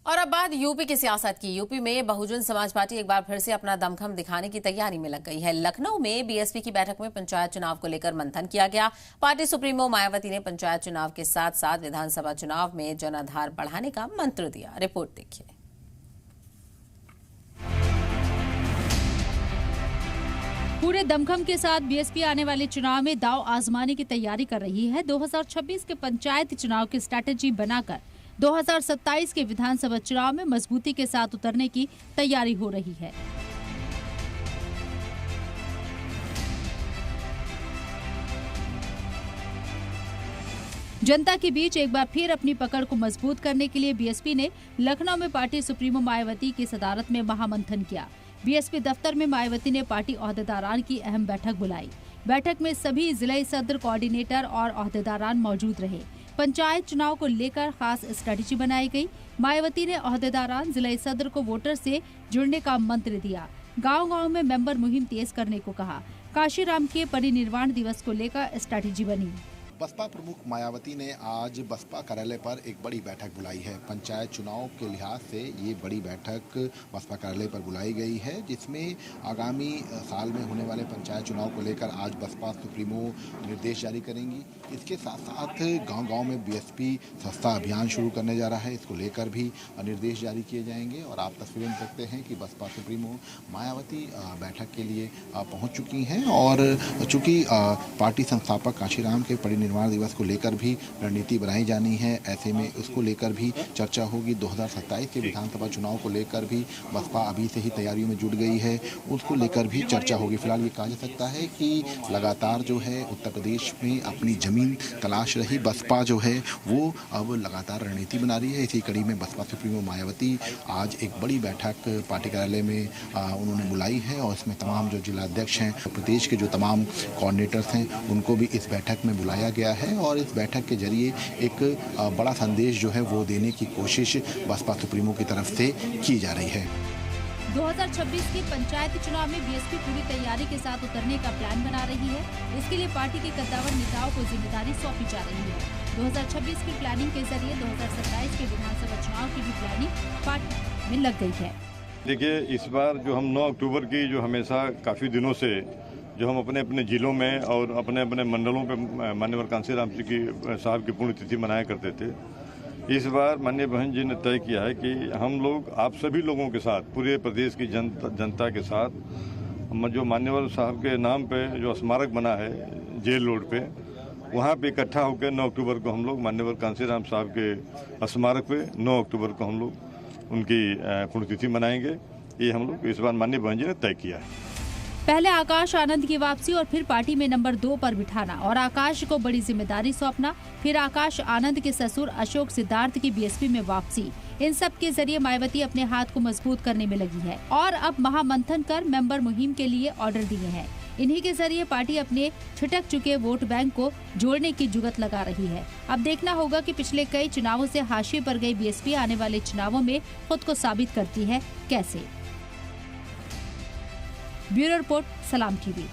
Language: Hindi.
और अब बात यूपी की सियासत की। यूपी में बहुजन समाज पार्टी एक बार फिर से अपना दमखम दिखाने की तैयारी में लग गई है। लखनऊ में बीएसपी की बैठक में पंचायत चुनाव को लेकर मंथन किया गया। पार्टी सुप्रीमो मायावती ने पंचायत चुनाव के साथ साथ विधानसभा चुनाव में जनाधार बढ़ाने का मंत्र दिया। रिपोर्ट देखिए। पूरे दमखम के साथ बीएसपी आने वाले चुनाव में दांव आजमाने की तैयारी कर रही है। 2026 के पंचायत चुनाव की स्ट्रैटेजी बनाकर 2027 के विधानसभा चुनाव में मजबूती के साथ उतरने की तैयारी हो रही है। जनता के बीच एक बार फिर अपनी पकड़ को मजबूत करने के लिए बीएसपी ने लखनऊ में पार्टी सुप्रीमो मायावती की सदारत में महामंथन किया। बीएसपी दफ्तर में मायावती ने पार्टी ओहदेदारान की अहम बैठक बुलाई। बैठक में सभी जिला सदर, कोऑर्डिनेटर और ओहदेदारान मौजूद रहे। पंचायत चुनाव को लेकर खास स्ट्रेटेजी बनाई गई। मायावती ने ओहदेदारान, जिला सदर को वोटर से जुड़ने का मंत्र दिया। गांव-गांव में मेंबर मुहिम तेज करने को कहा। काशीराम के परिनिर्वाण दिवस को लेकर स्ट्रेटेजी बनी। बसपा प्रमुख मायावती ने आज बसपा कार्यालय पर एक बड़ी बैठक बुलाई है। पंचायत चुनाव के लिहाज से ये बड़ी बैठक बसपा कार्यालय पर बुलाई गई है, जिसमें आगामी साल में होने वाले पंचायत चुनाव को लेकर आज बसपा सुप्रीमो निर्देश जारी करेंगी। इसके साथ साथ गांव-गांव में बीएसपी सस्ता अभियान शुरू करने जा रहा है। इसको लेकर भी निर्देश जारी किए जाएंगे और आप तस्वीरें देख सकते हैं कि बसपा सुप्रीमो मायावती बैठक के लिए पहुँच चुकी हैं और चूँकि पार्टी संस्थापक काशीराम के परिनिर्वाण दिवस को लेकर भी रणनीति बनाई जानी है, ऐसे में उसको लेकर भी चर्चा होगी। 2027 के विधानसभा चुनाव को लेकर भी बसपा अभी से ही तैयारियों में जुट गई है, उसको लेकर भी चर्चा होगी। फिलहाल ये कहा जा सकता है कि लगातार जो है उत्तर प्रदेश में अपनी जमीन तलाश रही बसपा जो है वो अब लगातार रणनीति बना रही है। इसी कड़ी में बसपा सुप्रीमो मायावती आज एक बड़ी बैठक पार्टी कार्यालय में उन्होंने बुलाई है और इसमें तमाम जो जिलाध्यक्ष हैं, प्रदेश के जो तमाम कोऑर्डिनेटर्स हैं, उनको भी इस बैठक में बुलाया गया है और इस बैठक के जरिए एक बड़ा संदेश जो है वो देने की कोशिश बसपा सुप्रीमो की तरफ से की जा रही है। 2026 के पंचायत चुनाव में बीएसपी पूरी तैयारी के साथ उतरने का प्लान बना रही है। इसके लिए पार्टी के कद्दावर नेताओं को जिम्मेदारी सौंपी जा रही है। 2026 की प्लानिंग के जरिए 2027 के विधानसभा चुनाव की भी प्लानिंग पार्टी में लग गई है। देखिए, इस बार जो हम 9 अक्टूबर की जो हमेशा काफी दिनों से जो हम अपने अपने जिलों में और अपने अपने मंडलों पे माननीय कांशीराम जी की साहब की पुण्यतिथि मनाया करते थे, इस बार माननीय बहन जी ने तय किया है कि हम लोग आप सभी लोगों के साथ, पूरे प्रदेश की जनता के साथ जो मान्यवर साहब के नाम पे जो स्मारक बना है जेल रोड पे, वहाँ पे इकट्ठा होकर 9 अक्टूबर को हम लोग मान्यवर कांशीराम साहब के स्मारक पे 9 अक्टूबर को हम लोग उनकी पुण्यतिथि मनाएंगे। ये हम लोग इस बार माननीय बहन जी ने तय किया है। पहले आकाश आनंद की वापसी और फिर पार्टी में नंबर 2 पर बिठाना और आकाश को बड़ी जिम्मेदारी सौंपना, फिर आकाश आनंद के ससुर अशोक सिद्धार्थ की बीएसपी में वापसी, इन सब के जरिए मायावती अपने हाथ को मजबूत करने में लगी है और अब महामंथन कर मेंबर मुहिम के लिए ऑर्डर दिए हैं। इन्हीं के जरिए पार्टी अपने छिटक चुके वोट बैंक को जोड़ने की जुगत लगा रही है। अब देखना होगा कि पिछले कई चुनावों से हाशिए पर गई बीएसपी आने वाले चुनावों में खुद को साबित करती है कैसे। ब्यूरो रिपोर्ट, सलाम टीवी।